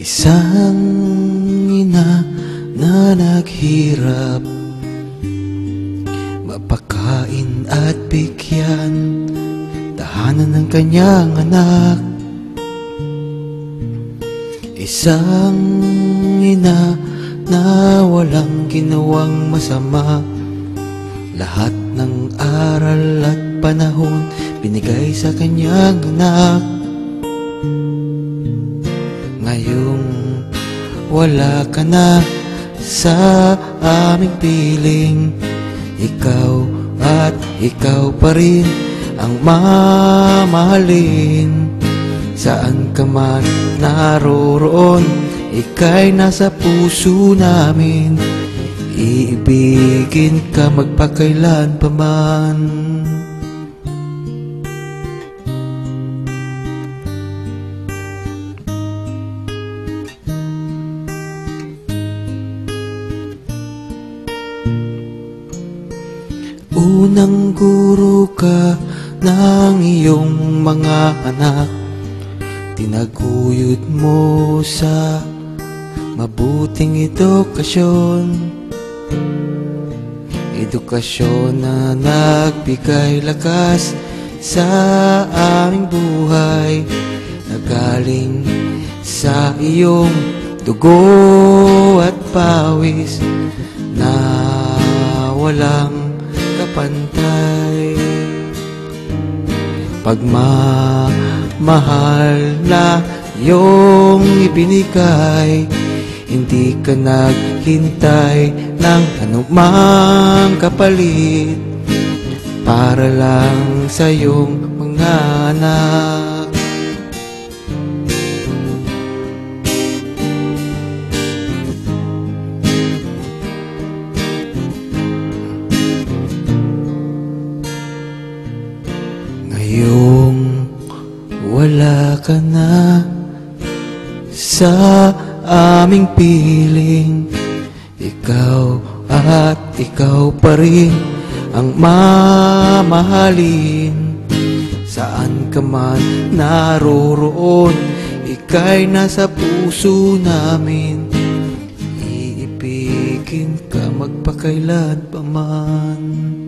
Isang ina na naghirap, mapakain at bigyan, tahanan ng kanyang anak. Isang ina na walang ginawang masama, lahat ng aral at panahon binigay sa kanyang anak. Ngayong wala ka na sa aming piling, ikaw at ikaw pa rin ang mamahalin. Saan ka man naroroon, ika'y nasa puso namin, iibigin ka magpakailan pa man. Unang guro ka ng iyong mga anak, tinaguyod mo sa mabuting edukasyon. Edukasyon na nagbigay lakas sa aming buhay, na galing sa iyong dugo at pawis, na walang kapantay. Pagmamahal na iyong ibinigay, hindi ka naghintay ng anumang kapalit, para lang sa iyong mga anak. Ngayong wala ka na sa aming piling, ikaw at ikaw pa rin ang mamahalin. Saan ka man naroroon, ika'y nasa puso namin, iibigin ka magpakailan pa man.